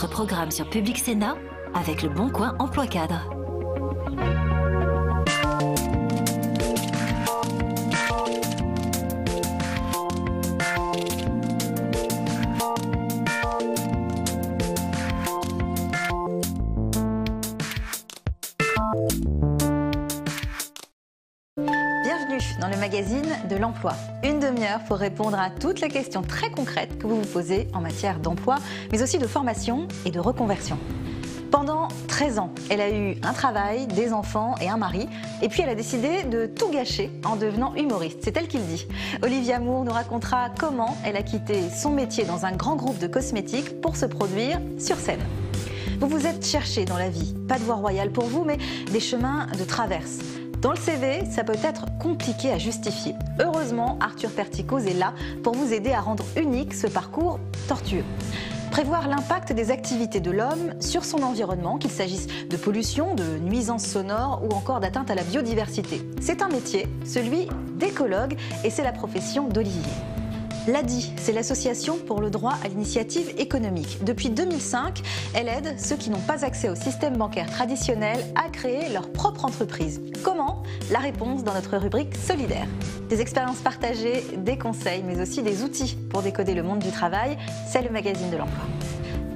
votre programme sur Public Sénat avec le Bon Coin Emploi Cadre. Dans le magazine de l'emploi. Une demi-heure pour répondre à toutes les questions très concrètes que vous vous posez en matière d'emploi, mais aussi de formation et de reconversion. Pendant 13 ans, elle a eu un travail, des enfants et un mari. Et puis elle a décidé de tout gâcher en devenant humoriste. C'est elle qui le dit. Olivia Moore nous racontera comment elle a quitté son métier dans un grand groupe de cosmétiques pour se produire sur scène. Vous vous êtes cherché dans la vie. Pas de voie royale pour vous, mais des chemins de traverse. Dans le CV, ça peut être compliqué à justifier. Heureusement, Arthur Perticoz est là pour vous aider à rendre unique ce parcours tortueux. Prévoir l'impact des activités de l'homme sur son environnement, qu'il s'agisse de pollution, de nuisances sonores ou encore d'atteinte à la biodiversité. C'est un métier, celui d'écologue, et c'est la profession d'Olivier. L'ADI, c'est l'association pour le droit à l'initiative économique. Depuis 2005, elle aide ceux qui n'ont pas accès au système bancaire traditionnel à créer leur propre entreprise. Comment ? La réponse dans notre rubrique Solidaire. Des expériences partagées, des conseils, mais aussi des outils pour décoder le monde du travail. C'est le magazine de l'emploi.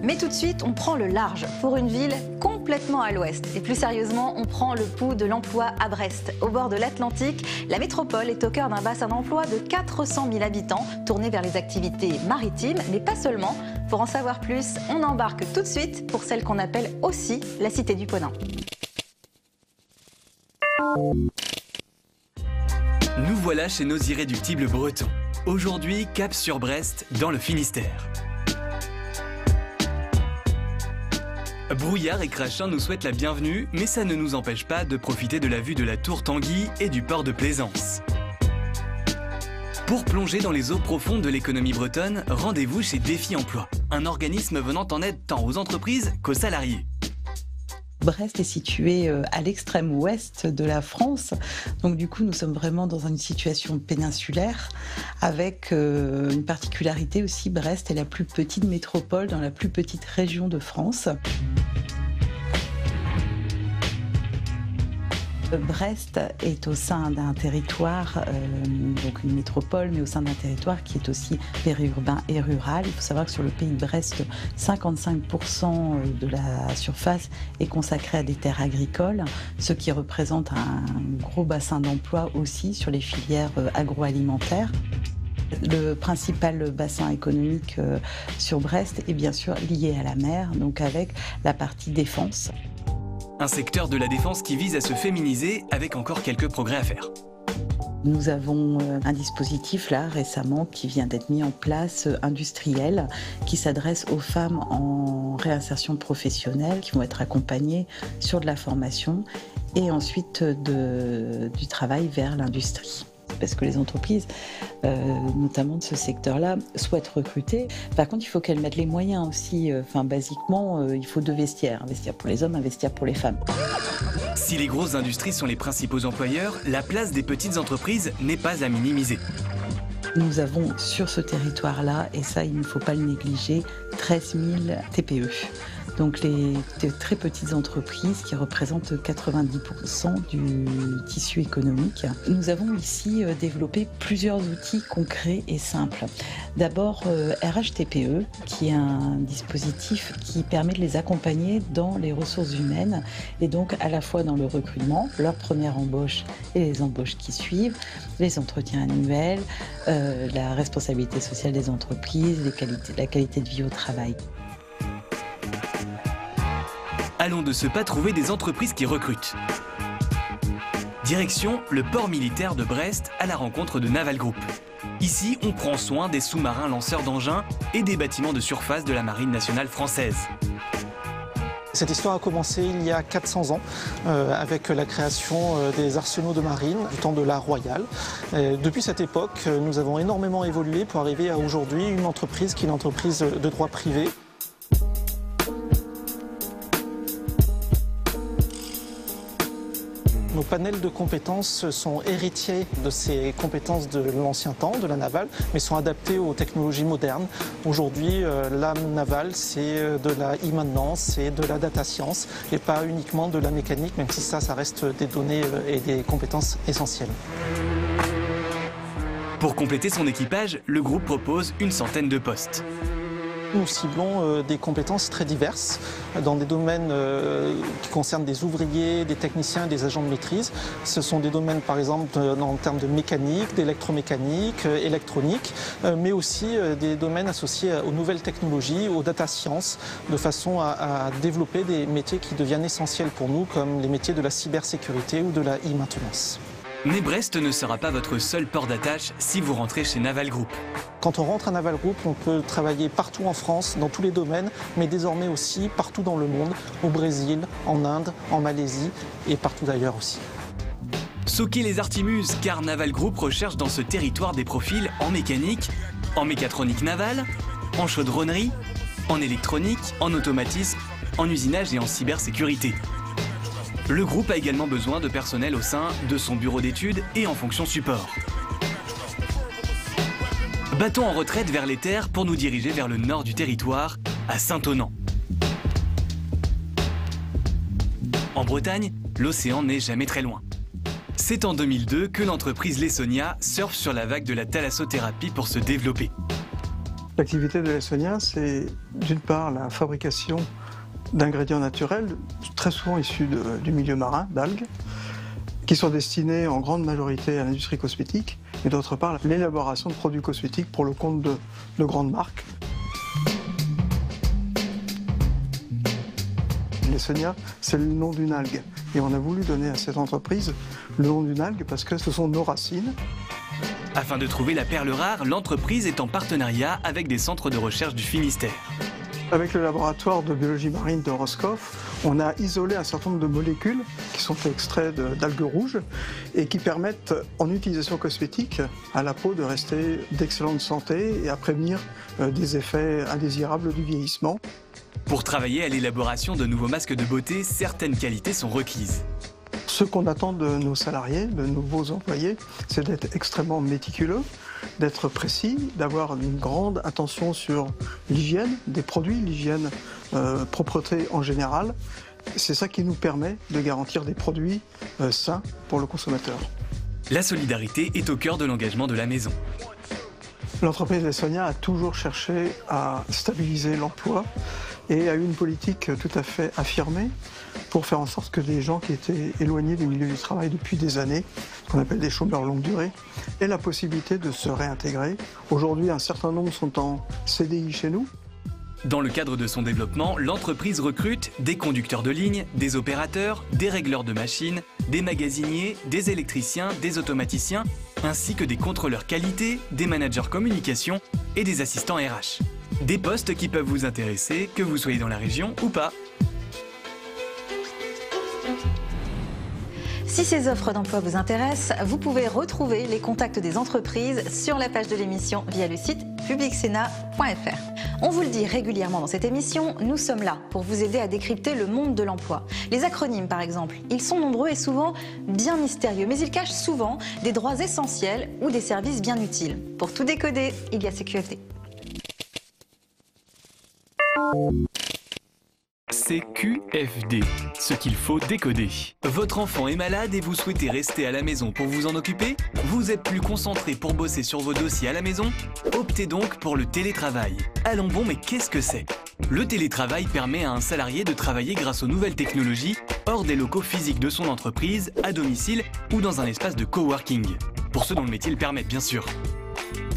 Mais tout de suite, on prend le large pour une ville complètement à l'ouest. Et plus sérieusement, on prend le pouls de l'emploi à Brest. Au bord de l'Atlantique, la métropole est au cœur d'un bassin d'emploi de 400 000 habitants, tourné vers les activités maritimes, mais pas seulement. Pour en savoir plus, on embarque tout de suite pour celle qu'on appelle aussi la Cité du Ponant. Nous voilà chez nos irréductibles bretons. Aujourd'hui, cap sur Brest, dans le Finistère. Brouillard et Crachin nous souhaitent la bienvenue, mais ça ne nous empêche pas de profiter de la vue de la tour Tanguy et du port de Plaisance. Pour plonger dans les eaux profondes de l'économie bretonne, rendez-vous chez Défi Emploi, un organisme venant en aide tant aux entreprises qu'aux salariés. Brest est situé à l'extrême ouest de la France, donc du coup nous sommes vraiment dans une situation péninsulaire avec une particularité aussi. Brest est la plus petite métropole dans la plus petite région de France. Brest est au sein d'un territoire, donc une métropole, mais au sein d'un territoire qui est aussi périurbain et rural. Il faut savoir que sur le pays de Brest, 55% de la surface est consacrée à des terres agricoles, ce qui représente un gros bassin d'emploi aussi sur les filières agroalimentaires. Le principal bassin économique sur Brest est bien sûr lié à la mer, donc avec la partie défense. Un secteur de la défense qui vise à se féminiser avec encore quelques progrès à faire. Nous avons un dispositif là récemment qui vient d'être mis en place, industriel, qui s'adresse aux femmes en réinsertion professionnelle qui vont être accompagnées sur de la formation et ensuite du travail vers l'industrie. Parce que les entreprises, notamment de ce secteur-là, souhaitent recruter. Par contre, il faut qu'elles mettent les moyens aussi. Basiquement, il faut 2 vestiaires. Un vestiaire pour les hommes, un vestiaire pour les femmes. Si les grosses industries sont les principaux employeurs, la place des petites entreprises n'est pas à minimiser. Nous avons sur ce territoire-là, et ça il ne faut pas le négliger, 13 000 TPE. Donc les très petites entreprises qui représentent 90% du tissu économique. Nous avons ici développé plusieurs outils concrets et simples. D'abord RHTPE, qui est un dispositif qui permet de les accompagner dans les ressources humaines et donc à la fois dans le recrutement, leur première embauche et les embauches qui suivent, les entretiens annuels, la responsabilité sociale des entreprises, la qualité de vie au travail. Allons de ce pas trouver des entreprises qui recrutent. Direction le port militaire de Brest à la rencontre de Naval Group. Ici, on prend soin des sous-marins lanceurs d'engins et des bâtiments de surface de la Marine nationale française. Cette histoire a commencé il y a 400 ans avec la création des arsenaux de marine du temps de l'art royal. Depuis cette époque, nous avons énormément évolué pour arriver à aujourd'hui une entreprise qui est une entreprise de droit privé. Donc panels de compétences sont héritiers de ces compétences de l'ancien temps, de la navale, mais sont adaptés aux technologies modernes. Aujourd'hui, la navale, c'est de la e-maintenance, c'est de la data science et pas uniquement de la mécanique, même si ça reste des données et des compétences essentielles. Pour compléter son équipage, le groupe propose une centaine de postes. Nous ciblons des compétences très diverses dans des domaines qui concernent des ouvriers, des techniciens et des agents de maîtrise. Ce sont des domaines par exemple en termes de mécanique, d'électromécanique, électronique, mais aussi des domaines associés aux nouvelles technologies, aux data science, de façon à développer des métiers qui deviennent essentiels pour nous, comme les métiers de la cybersécurité ou de la e-maintenance. Mais Brest ne sera pas votre seul port d'attache si vous rentrez chez Naval Group. Quand on rentre à Naval Group, on peut travailler partout en France, dans tous les domaines, mais désormais aussi partout dans le monde, au Brésil, en Inde, en Malaisie et partout d'ailleurs aussi. Soquez les artimuses, car Naval Group recherche dans ce territoire des profils en mécanique, en mécatronique navale, en chaudronnerie, en électronique, en automatisme, en usinage et en cybersécurité. Le groupe a également besoin de personnel au sein de son bureau d'études et en fonction support. Bateau en retraite vers les terres pour nous diriger vers le nord du territoire, à Saint-Onant. En Bretagne, l'océan n'est jamais très loin. C'est en 2002 que l'entreprise Lessonia surfe sur la vague de la thalassothérapie pour se développer. L'activité de Lessonia, c'est d'une part la fabrication d'ingrédients naturels, très souvent issus du milieu marin, d'algues, qui sont destinés en grande majorité à l'industrie cosmétique, et d'autre part l'élaboration de produits cosmétiques pour le compte de grandes marques. Lessonia, c'est le nom d'une algue, et on a voulu donner à cette entreprise le nom d'une algue parce que ce sont nos racines. Afin de trouver la perle rare, l'entreprise est en partenariat avec des centres de recherche du Finistère. Avec le laboratoire de biologie marine de Roscoff, on a isolé un certain nombre de molécules qui sont extraites d'algues rouges et qui permettent, en utilisation cosmétique, à la peau de rester d'excellente santé et à prévenir des effets indésirables du vieillissement. Pour travailler à l'élaboration de nouveaux masques de beauté, certaines qualités sont requises. Ce qu'on attend de nos salariés, de nouveaux employés, c'est d'être extrêmement méticuleux, d'être précis, d'avoir une grande attention sur l'hygiène des produits, l'hygiène, propreté en général. C'est ça qui nous permet de garantir des produits sains pour le consommateur. La solidarité est au cœur de l'engagement de la maison. L'entreprise Lessonia a toujours cherché à stabiliser l'emploi et a eu une politique tout à fait affirmée pour faire en sorte que les gens qui étaient éloignés du milieu du travail depuis des années, qu'on appelle des chômeurs longue durée, aient la possibilité de se réintégrer. Aujourd'hui, un certain nombre sont en CDI chez nous. Dans le cadre de son développement, l'entreprise recrute des conducteurs de ligne, des opérateurs, des régleurs de machines, des magasiniers, des électriciens, des automaticiens, ainsi que des contrôleurs qualité, des managers communication et des assistants RH. Des postes qui peuvent vous intéresser, que vous soyez dans la région ou pas. Si ces offres d'emploi vous intéressent, vous pouvez retrouver les contacts des entreprises sur la page de l'émission via le site publicsena.fr. On vous le dit régulièrement dans cette émission, nous sommes là pour vous aider à décrypter le monde de l'emploi. Les acronymes par exemple, ils sont nombreux et souvent bien mystérieux, mais ils cachent souvent des droits essentiels ou des services bien utiles. Pour tout décoder, il y a CQFD. CQFD, ce qu'il faut décoder. Votre enfant est malade et vous souhaitez rester à la maison pour vous en occuper? Vous êtes plus concentré pour bosser sur vos dossiers à la maison? Optez donc pour le télétravail. Allons bon, mais qu'est-ce que c'est? Le télétravail permet à un salarié de travailler grâce aux nouvelles technologies hors des locaux physiques de son entreprise, à domicile ou dans un espace de coworking. Pour ceux dont le métier le permet, bien sûr.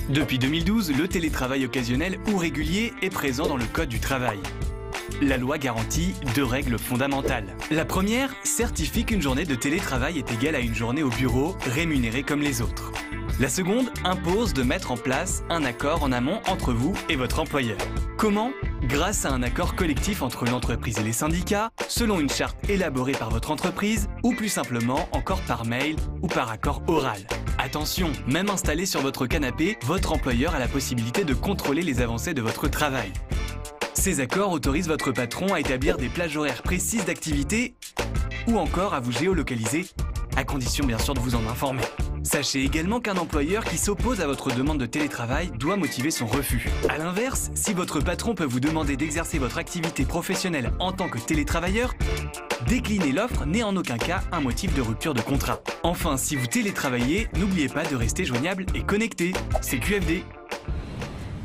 Depuis 2012, le télétravail occasionnel ou régulier est présent dans le Code du travail. La loi garantit 2 règles fondamentales. La première certifie qu'une journée de télétravail est égale à une journée au bureau, rémunérée comme les autres. La seconde impose de mettre en place un accord en amont entre vous et votre employeur. Comment? Grâce à un accord collectif entre l'entreprise et les syndicats, selon une charte élaborée par votre entreprise, ou plus simplement encore par mail ou par accord oral. Attention, même installé sur votre canapé, votre employeur a la possibilité de contrôler les avancées de votre travail. Ces accords autorisent votre patron à établir des plages horaires précises d'activité ou encore à vous géolocaliser à condition bien sûr de vous en informer. Sachez également qu'un employeur qui s'oppose à votre demande de télétravail doit motiver son refus. A l'inverse, si votre patron peut vous demander d'exercer votre activité professionnelle en tant que télétravailleur, décliner l'offre n'est en aucun cas un motif de rupture de contrat. Enfin, si vous télétravaillez, n'oubliez pas de rester joignable et connecté. C'est QFD.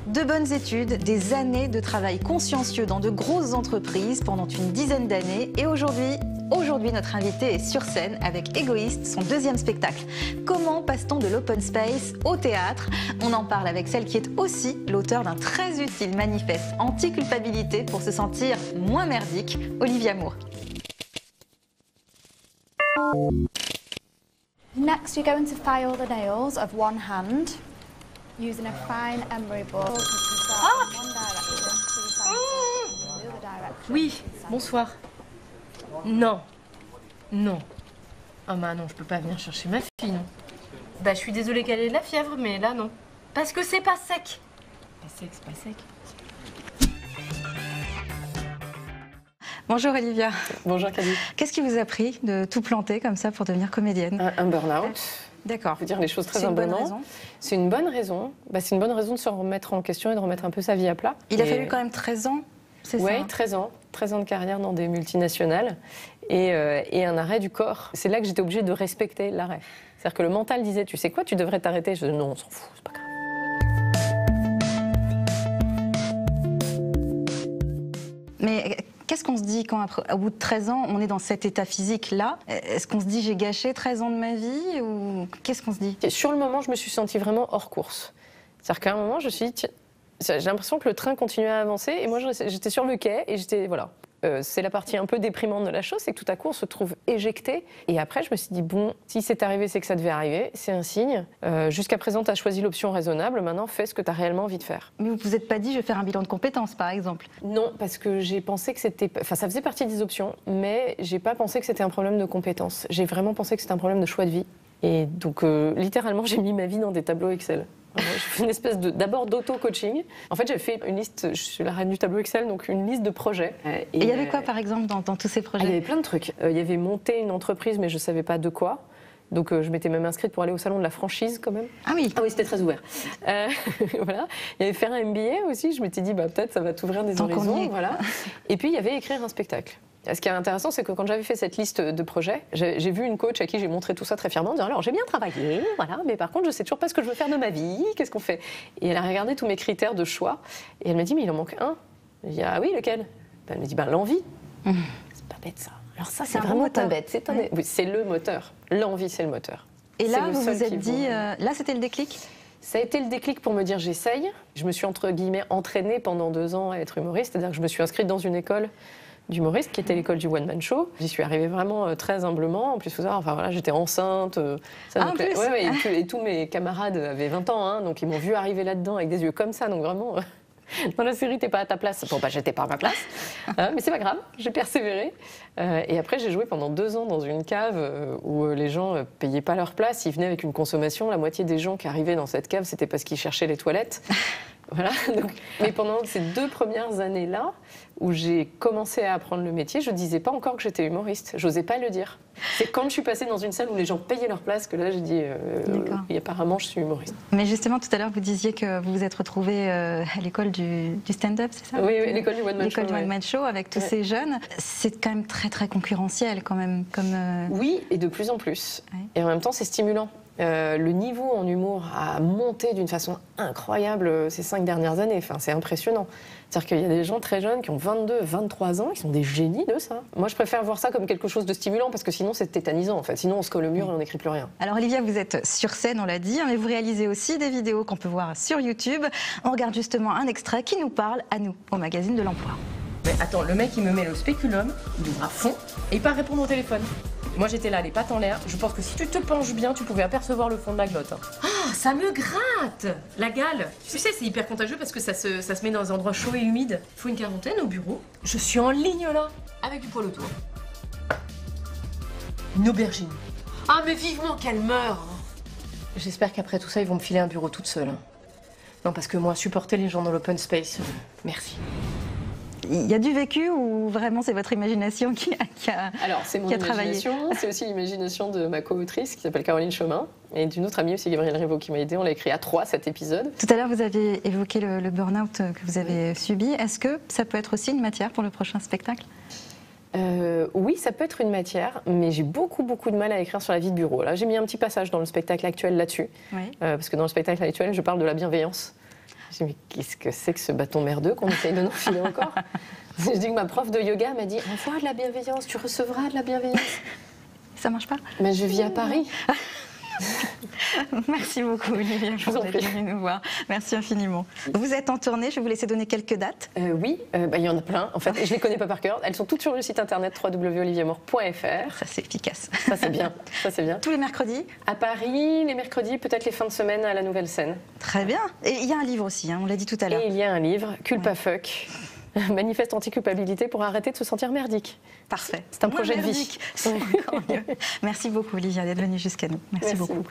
De bonnes études, des années de travail consciencieux dans de grosses entreprises pendant une dizaine d'années. Et aujourd'hui, notre invité est sur scène avec Égoïste, son deuxième spectacle. Comment passe-t-on de l'open space au théâtre? On en parle avec celle qui est aussi l'auteure d'un très utile manifeste anti-culpabilité pour se sentir moins merdique, Olivia Moore. Next, you're going to file the nails of one hand using a fine emery board to start in one direction to the centre, the other direction. Oui, bonsoir. Non. Non. Ah bah non, je peux pas venir chercher ma fille, non. Bah je suis désolée qu'elle ait de la fièvre, mais là non. Parce que c'est pas sec. Pas sec, c'est pas sec. Bonjour Olivia. Bonjour Camille. Qu'est-ce qui vous a pris de tout planter comme ça pour devenir comédienne? Un burn-out. D'accord. Il faut dire les choses très humblement. C'est une bonne raison. C'est une bonne raison de se remettre en question et de remettre un peu sa vie à plat. Il a fallu quand même 13 ans, c'est ça? Oui, 13 ans. 13 ans de carrière dans des multinationales et un arrêt du corps. C'est là que j'étais obligée de respecter l'arrêt. C'est-à-dire que le mental disait, tu sais quoi, tu devrais t'arrêter. Je disais, non, on s'en fout, c'est pas grave. Mais qu'est-ce qu'on se dit quand, au bout de 13 ans, on est dans cet état physique-là? Est-ce qu'on se dit, j'ai gâché 13 ans de ma vie ou qu'est-ce qu'on se dit? Sur le moment, je me suis sentie vraiment hors course. C'est-à-dire qu'à un moment, je me suis dit, j'ai l'impression que le train continuait à avancer et moi, j'étais sur le quai et j'étais, voilà. C'est la partie un peu déprimante de la chose, c'est que tout à coup, on se trouve éjecté. Et après, je me suis dit, bon, si c'est arrivé, c'est que ça devait arriver, c'est un signe. Jusqu'à présent, tu as choisi l'option raisonnable, maintenant, fais ce que tu as réellement envie de faire. Mais vous vous êtes pas dit, je vais faire un bilan de compétences, par exemple? Non, parce que j'ai pensé que c'était... Enfin, ça faisait partie des options, mais j'ai pas pensé que c'était un problème de compétences. J'ai vraiment pensé que c'était un problème de choix de vie. Et donc, littéralement, j'ai mis ma vie dans des tableaux Excel. J'ai fait une espèce d'abord d'auto-coaching. En fait, j'ai fait une liste, je suis la reine du tableau Excel, donc une liste de projets. Et il y avait quoi, par exemple, dans tous ces projets? Il y avait plein de trucs. Il y avait monter une entreprise, mais je ne savais pas de quoi. Donc, je m'étais même inscrite pour aller au salon de la franchise, quand même. Ah oui. Ah oui, c'était très ouvert. Voilà. Il y avait faire un MBA aussi. Je m'étais dit, bah, peut-être ça va t'ouvrir des horizons. Voilà. Et puis, il y avait écrire un spectacle. Ce qui est intéressant, c'est que quand j'avais fait cette liste de projets, j'ai vu une coach à qui j'ai montré tout ça très fièrement, en disant alors j'ai bien travaillé, voilà, mais par contre je sais toujours pas ce que je veux faire de ma vie, qu'est-ce qu'on fait? Et elle a regardé tous mes critères de choix et elle m'a dit mais il en manque un. Je dis ah oui, lequel? Elle me dit ben l'envie. C'est pas bête ça. Alors ça c'est vraiment pas bête, c'est oui, c'est le moteur. L'envie c'est le moteur. Et là vous vous êtes dit, là c'était le déclic? Ça a été le déclic pour me dire j'essaye. Je me suis entre guillemets entraînée pendant 2 ans à être humoriste, c'est-à-dire que je me suis inscrite dans une école d'humoriste qui était l'école du one man show. J'y suis arrivée vraiment très humblement. En plus, faut savoir, enfin voilà, j'étais enceinte. Et tous mes camarades avaient 20 ans, hein, donc ils m'ont vu arriver là-dedans avec des yeux comme ça. Donc vraiment, dans la série, t'es pas à ta place. Bon, bah j'étais pas à ma place, mais c'est pas grave. J'ai persévéré. Et après, j'ai joué pendant 2 ans dans une cave où les gens payaient pas leur place. Ils venaient avec une consommation. La moitié des gens qui arrivaient dans cette cave, c'était parce qu'ils cherchaient les toilettes. Voilà. Donc, mais pendant ces 2 premières années-là, où j'ai commencé à apprendre le métier, je disais pas encore que j'étais humoriste. J'osais pas le dire. C'est quand je suis passée dans une salle où les gens payaient leur place que là, j'ai dit et apparemment, je suis humoriste. Mais justement, tout à l'heure, vous disiez que vous vous êtes retrouvée à l'école du stand-up, c'est ça? Oui, l'école du one man show. L'école du one man show avec tous ces jeunes. C'est quand même très, très concurrentiel, quand même. Oui, et de plus en plus. Ouais. Et en même temps, c'est stimulant. Le niveau en humour a monté d'une façon incroyable ces 5 dernières années. Enfin, c'est impressionnant. C'est-à-dire qu'il y a des gens très jeunes qui ont 22, 23 ans, qui sont des génies de ça. Moi, je préfère voir ça comme quelque chose de stimulant parce que sinon, c'est tétanisant en fait. Sinon, on se colle au mur et on n'écrit plus rien. Alors, Olivia, vous êtes sur scène, on l'a dit, mais vous réalisez aussi des vidéos qu'on peut voir sur YouTube. On regarde justement un extrait qui nous parle à nous, au magazine de l'emploi. Mais attends, le mec, il me met le spéculum, il ouvre à fond et il part répondre au téléphone. Moi, j'étais là, les pattes en l'air. Je pense que si tu te penches bien, tu pouvais apercevoir le fond de la glotte. Ah, ça me gratte! La gale. Tu sais, c'est hyper contagieux parce que ça se met dans des endroits chauds et humides. Il faut une quarantaine au bureau. Je suis en ligne là, avec du poil autour. Une aubergine. Ah, mais vivement qu'elle meure! J'espère qu'après tout ça, ils vont me filer un bureau toute seule. Non, parce que moi, supporter les gens dans l'open space, merci. Il y a du vécu ou vraiment c'est votre imagination qui a Alors, c'est mon imagination, c'est aussi l'imagination de ma co-autrice qui s'appelle Caroline Chemin et d'une autre amie aussi, Gabrielle Rivaud, qui m'a aidée. On l'a écrit à 3 cet épisode. Tout à l'heure, vous aviez évoqué le burn-out que vous avez subi. Est-ce que ça peut être aussi une matière pour le prochain spectacle ? Oui, ça peut être une matière, mais j'ai beaucoup de mal à écrire sur la vie de bureau. Là, j'ai mis un petit passage dans le spectacle actuel là-dessus, parce que dans le spectacle actuel, je parle de la bienveillance. Je me dis, mais qu'est-ce que c'est que ce bâton merdeux qu'on essaye de nous filer encore ? Je dis que ma prof de yoga m'a dit, envoie de la bienveillance, tu recevras de la bienveillance. Ça marche pas ? Mais je vis à Paris. Merci beaucoup, Olivia, pour d'être venue nous voir. Merci infiniment. Vous êtes en tournée, je vais vous laisser donner quelques dates. Oui, il y en a plein. En fait, je ne les connais pas par cœur. Elles sont toutes sur le site internet www.oliviemoore.fr. Ça, c'est efficace. Ça, c'est bien. Ça, c'est bien. Tous les mercredis ? À Paris, les mercredis, peut-être les fins de semaine à la Nouvelle Scène. Très bien. Et il y a un livre aussi, on l'a dit tout à l'heure. Et il y a un livre, Culpa Fuck. Manifeste anti-culpabilité pour arrêter de se sentir merdique. Parfait. C'est un projet de vie. C'est encore mieux. Merci beaucoup, Olivia, d'être venue jusqu'à nous. Merci beaucoup.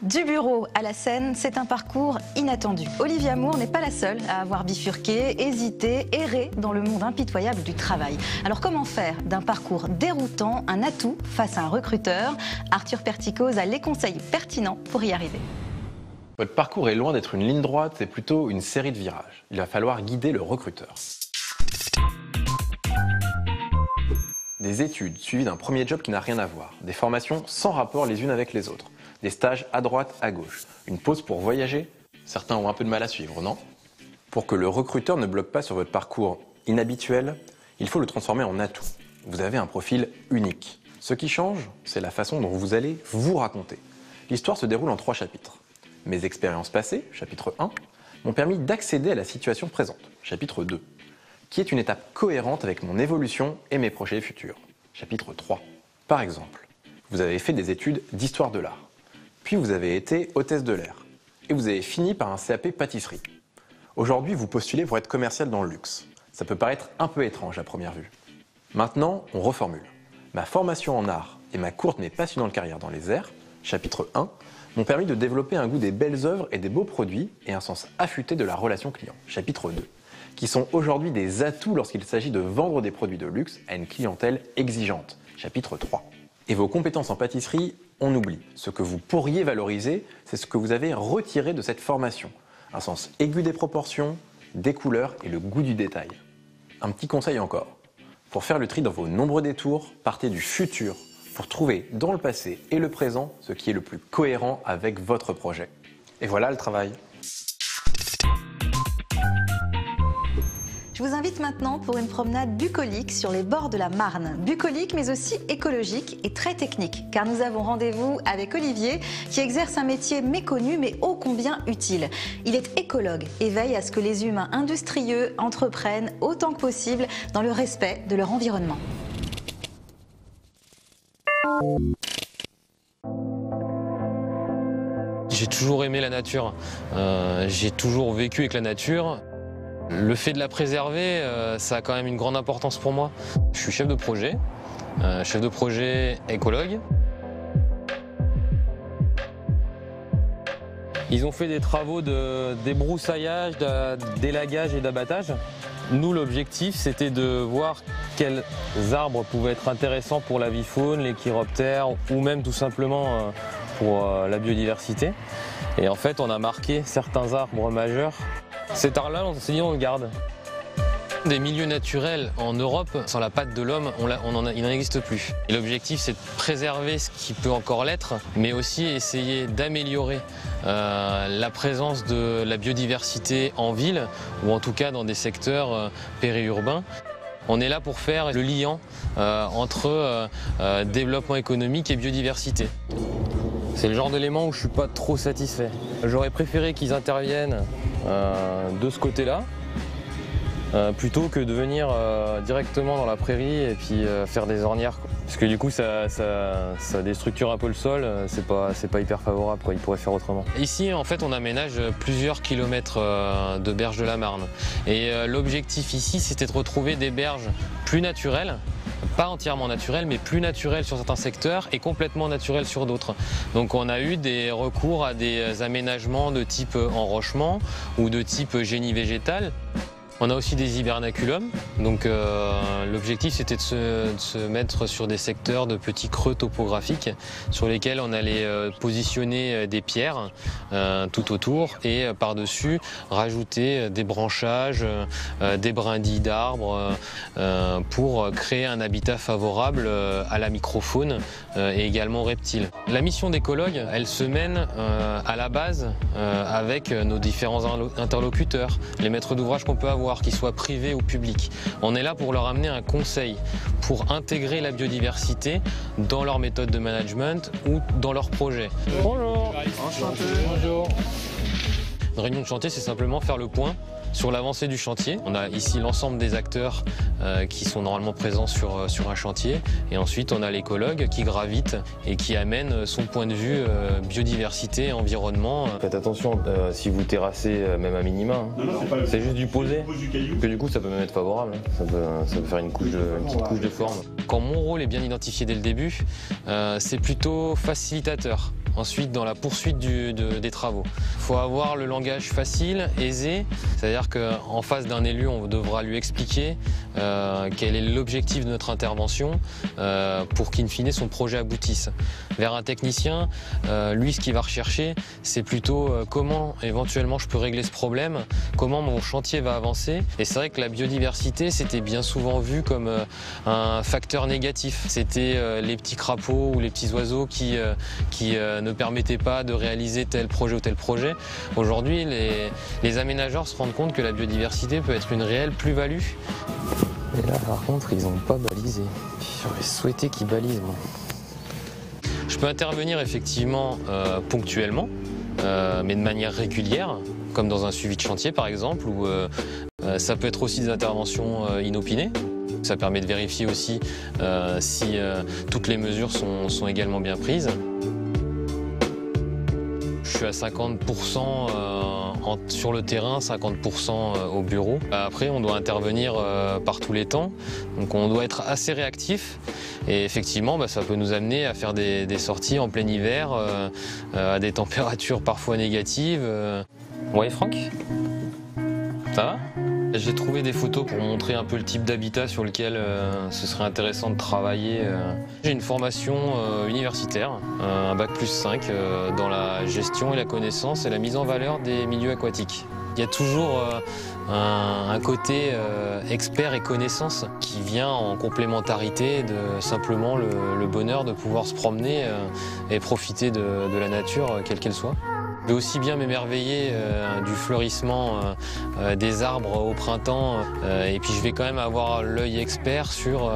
Du bureau à la scène, c'est un parcours inattendu. Olivia Moore n'est pas la seule à avoir bifurqué, hésité, erré dans le monde impitoyable du travail. Alors comment faire d'un parcours déroutant un atout face à un recruteur ? Arthur Perticose a les conseils pertinents pour y arriver. Votre parcours est loin d'être une ligne droite, c'est plutôt une série de virages. Il va falloir guider le recruteur. Des études suivies d'un premier job qui n'a rien à voir, des formations sans rapport les unes avec les autres, des stages à droite, à gauche, une pause pour voyager. Certains ont un peu de mal à suivre, non ? Pour que le recruteur ne bloque pas sur votre parcours inhabituel, il faut le transformer en atout. Vous avez un profil unique. Ce qui change, c'est la façon dont vous allez vous raconter. L'histoire se déroule en 3 chapitres. Mes expériences passées, chapitre 1, m'ont permis d'accéder à la situation présente, chapitre 2, qui est une étape cohérente avec mon évolution et mes projets futurs, chapitre 3. Par exemple, vous avez fait des études d'histoire de l'art, puis vous avez été hôtesse de l'air, et vous avez fini par un CAP pâtisserie. Aujourd'hui, vous postulez pour être commercial dans le luxe. Ça peut paraître un peu étrange à première vue. Maintenant, on reformule. Ma formation en art et ma courte mais passionnante carrière dans les airs, chapitre 1, m'ont permis de développer un goût des belles œuvres et des beaux produits et un sens affûté de la relation client, chapitre 2, qui sont aujourd'hui des atouts lorsqu'il s'agit de vendre des produits de luxe à une clientèle exigeante, chapitre 3. Et vos compétences en pâtisserie, on oublie. Ce que vous pourriez valoriser, c'est ce que vous avez retiré de cette formation. Un sens aigu des proportions, des couleurs et le goût du détail. Un petit conseil encore. Pour faire le tri dans vos nombreux détours, partez du futur pour trouver dans le passé et le présent ce qui est le plus cohérent avec votre projet. Et voilà le travail. Je vous invite maintenant pour une promenade bucolique sur les bords de la Marne. Bucolique mais aussi écologique et très technique, car nous avons rendez-vous avec Olivier qui exerce un métier méconnu mais ô combien utile. Il est écologue et veille à ce que les humains industrieux entreprennent autant que possible dans le respect de leur environnement. J'ai toujours aimé la nature, j'ai toujours vécu avec la nature. Le fait de la préserver, ça a quand même une grande importance pour moi. Je suis chef de projet écologue. Ils ont fait des travaux de débroussaillage, d'élagage et d'abattage. Nous, l'objectif, c'était de voir quels arbres pouvaient être intéressants pour la vie faune, les chiroptères ou même tout simplement pour la biodiversité. Et en fait, on a marqué certains arbres majeurs. Cet arbre-là, on s'est dit, on le garde. Des milieux naturels en Europe, sans la patte de l'homme, il n'en existe plus. Et l'objectif, c'est de préserver ce qui peut encore l'être, mais aussi essayer d'améliorer la présence de la biodiversité en ville, ou en tout cas dans des secteurs périurbains. On est là pour faire le lien entre développement économique et biodiversité. C'est le genre d'élément où je ne suis pas trop satisfait. J'aurais préféré qu'ils interviennent de ce côté-là, plutôt que de venir directement dans la prairie et puis faire des ornières, quoi. Parce que du coup ça déstructure un peu le sol, c'est pas hyper favorable, quoi. Il pourrait faire autrement. Ici en fait on aménage plusieurs kilomètres de berges de la Marne. Et l'objectif ici c'était de retrouver des berges plus naturelles, pas entièrement naturelles, mais plus naturelles sur certains secteurs et complètement naturelles sur d'autres. Donc on a eu des recours à des aménagements de type enrochement ou de type génie végétal. On a aussi des hibernaculums, donc l'objectif c'était de se mettre sur des secteurs de petits creux topographiques sur lesquels on allait positionner des pierres tout autour et par-dessus rajouter des branchages, des brindilles d'arbres pour créer un habitat favorable à la microfaune et également aux reptiles. La mission d'écologue, elle se mène à la base avec nos différents interlocuteurs, les maîtres d'ouvrage qu'on peut avoir, qu'ils soient privés ou publics. On est là pour leur amener un conseil, pour intégrer la biodiversité dans leur méthode de management ou dans leur projet. Bonjour. Enchanté. Bonjour. Une réunion de chantier, c'est simplement faire le point sur l'avancée du chantier. On a ici l'ensemble des acteurs qui sont normalement présents sur un chantier. Et ensuite, on a l'écologue qui gravite et qui amène son point de vue biodiversité, environnement. Faites attention si vous terrassez même à minima. Hein. C'est juste du posé. Que du coup, ça peut même être favorable. Hein. Ça peut faire une petite couche de forme. Quand mon rôle est bien identifié dès le début, c'est plutôt facilitateur. Ensuite, dans la poursuite des travaux. Il faut avoir le langage facile, aisé, c'est-à-dire qu'en face d'un élu, on devra lui expliquer quel est l'objectif de notre intervention pour qu'in fine son projet aboutisse. Vers un technicien, lui, ce qu'il va rechercher, c'est plutôt comment éventuellement je peux régler ce problème, comment mon chantier va avancer. Et c'est vrai que la biodiversité, c'était bien souvent vu comme un facteur négatif. C'était les petits crapauds ou les petits oiseaux qui ne permettaient pas de réaliser tel projet ou tel projet. Aujourd'hui, les aménageurs se rendent compte que la biodiversité peut être une réelle plus-value. Et là, par contre, ils n'ont pas balisé. J'aurais souhaité qu'ils balisent, moi. Je peux intervenir effectivement ponctuellement, mais de manière régulière, comme dans un suivi de chantier par exemple, ou ça peut être aussi des interventions inopinées. Ça permet de vérifier aussi si toutes les mesures sont également bien prises. Je suis à 50% sur le terrain, 50% au bureau. Après, on doit intervenir par tous les temps, donc on doit être assez réactif. Et effectivement, ça peut nous amener à faire des sorties en plein hiver, à des températures parfois négatives. Ouais, Franck ? Ça va ? J'ai trouvé des photos pour montrer un peu le type d'habitat sur lequel ce serait intéressant de travailler. J'ai une formation universitaire, un bac+5 dans la gestion et la connaissance et la mise en valeur des milieux aquatiques. Il y a toujours un côté expert et connaissance qui vient en complémentarité de simplement le bonheur de pouvoir se promener et profiter de la nature, quelle qu'elle soit. Je vais aussi bien m'émerveiller du fleurissement des arbres au printemps et puis je vais quand même avoir l'œil expert sur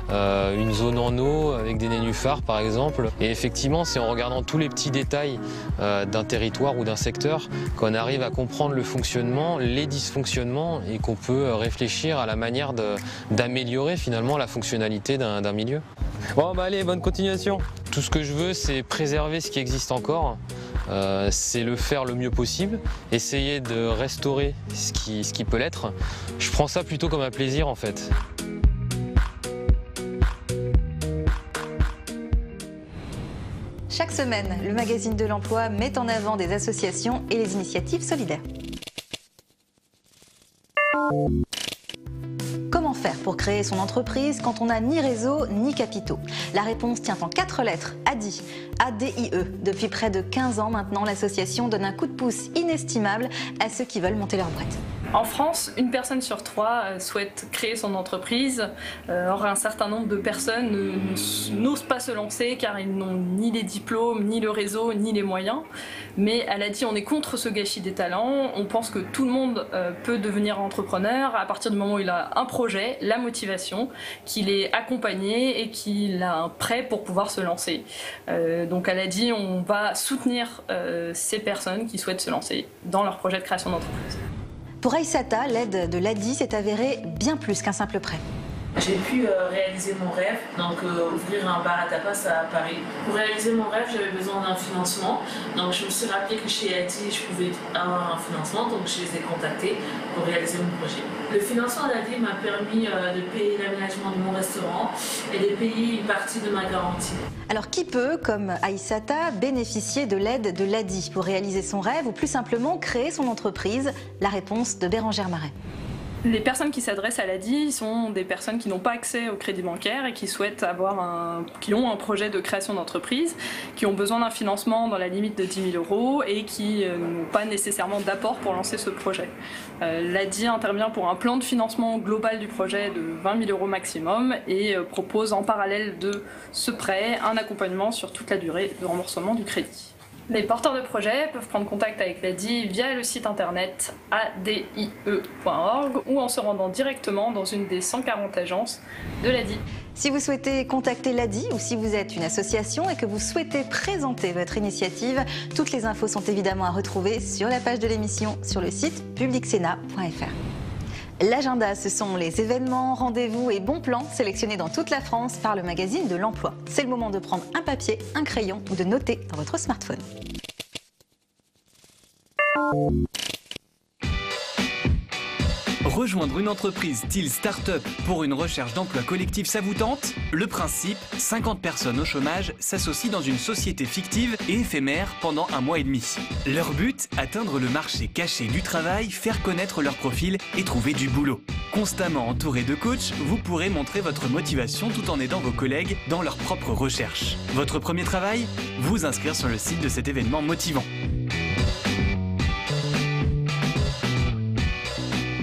une zone en eau avec des nénuphars par exemple. Et effectivement, c'est en regardant tous les petits détails d'un territoire ou d'un secteur qu'on arrive à comprendre le fonctionnement, les dysfonctionnements et qu'on peut réfléchir à la manière d'améliorer finalement la fonctionnalité d'un milieu. Bon allez, bonne continuation. Tout ce que je veux, c'est préserver ce qui existe encore. C'est le faire le mieux possible, essayer de restaurer ce qui peut l'être. Je prends ça plutôt comme un plaisir en fait. Chaque semaine, le magazine de l'emploi met en avant des associations et les initiatives solidaires. Comment faire pour créer son entreprise quand on n'a ni réseau ni capitaux? La réponse tient en 4 lettres, ADIE. A-D-I-E. Depuis près de 15 ans maintenant, l'association donne un coup de pouce inestimable à ceux qui veulent monter leur boîte. En France, une personne sur 3 souhaite créer son entreprise. Or, un certain nombre de personnes n'osent pas se lancer car ils n'ont ni les diplômes, ni le réseau, ni les moyens. Mais à l'ADIE, on est contre ce gâchis des talents. On pense que tout le monde peut devenir entrepreneur à partir du moment où il a un projet, la motivation, qu'il est accompagné et qu'il a un prêt pour pouvoir se lancer. Donc à l'ADIE, on va soutenir ces personnes qui souhaitent se lancer dans leur projet de création d'entreprise. Pour Aïssata, l'aide de l'ADIE s'est avérée bien plus qu'un simple prêt. J'ai pu réaliser mon rêve, donc ouvrir un bar à tapas à Paris. Pour réaliser mon rêve, j'avais besoin d'un financement. Donc je me suis rappelé que chez ADIE, je pouvais avoir un financement, donc je les ai contactés pour réaliser mon projet. Le financement d'ADIE m'a permis de payer l'aménagement de mon restaurant et de payer une partie de ma garantie. Alors qui peut, comme Aïssata, bénéficier de l'aide de l'ADIE pour réaliser son rêve ou plus simplement créer son entreprise? La réponse de Bérangère Marais. Les personnes qui s'adressent à l'ADI sont des personnes qui n'ont pas accès au crédit bancaire et qui souhaitent qui ont un projet de création d'entreprise, qui ont besoin d'un financement dans la limite de 10 000 € et qui n'ont pas nécessairement d'apport pour lancer ce projet. L'ADI intervient pour un plan de financement global du projet de 20 000 € maximum et propose en parallèle de ce prêt un accompagnement sur toute la durée de remboursement du crédit. Les porteurs de projets peuvent prendre contact avec l'ADI via le site internet adie.org ou en se rendant directement dans une des 140 agences de l'ADI. Si vous souhaitez contacter l'ADI ou si vous êtes une association et que vous souhaitez présenter votre initiative, toutes les infos sont évidemment à retrouver sur la page de l'émission sur le site publicsena.fr. L'agenda, ce sont les événements, rendez-vous et bons plans sélectionnés dans toute la France par le magazine de l'emploi. C'est le moment de prendre un papier, un crayon ou de noter dans votre smartphone. Rejoindre une entreprise style start-up pour une recherche d'emploi collectif, ça vous tente? Le principe, 50 personnes au chômage s'associent dans une société fictive et éphémère pendant 1 mois et demi. Leur but, atteindre le marché caché du travail, faire connaître leur profil et trouver du boulot. Constamment entouré de coachs, vous pourrez montrer votre motivation tout en aidant vos collègues dans leur propre recherche. Votre premier travail? Vous inscrire sur le site de cet événement motivant.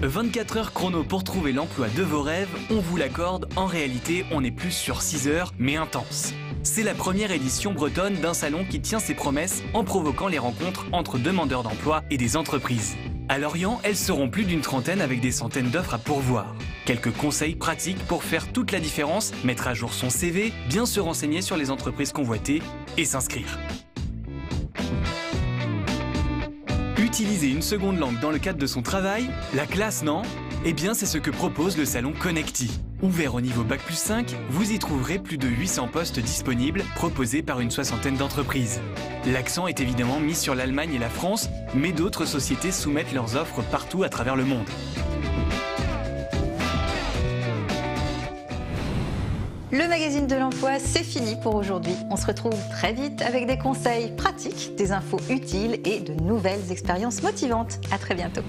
24 heures chrono pour trouver l'emploi de vos rêves, on vous l'accorde, en réalité on est plus sur 6 heures, mais intense. C'est la première édition bretonne d'un salon qui tient ses promesses en provoquant les rencontres entre demandeurs d'emploi et des entreprises. À Lorient, elles seront plus d'une trentaine avec des centaines d'offres à pourvoir. Quelques conseils pratiques pour faire toute la différence, mettre à jour son CV, bien se renseigner sur les entreprises convoitées et s'inscrire. Utiliser une seconde langue dans le cadre de son travail, la classe, non? Eh bien, c'est ce que propose le salon Connecti. Ouvert au niveau Bac+5, vous y trouverez plus de 800 postes disponibles proposés par une soixantaine d'entreprises. L'accent est évidemment mis sur l'Allemagne et la France, mais d'autres sociétés soumettent leurs offres partout à travers le monde. Le magazine de l'emploi, c'est fini pour aujourd'hui. On se retrouve très vite avec des conseils pratiques, des infos utiles et de nouvelles expériences motivantes. À très bientôt.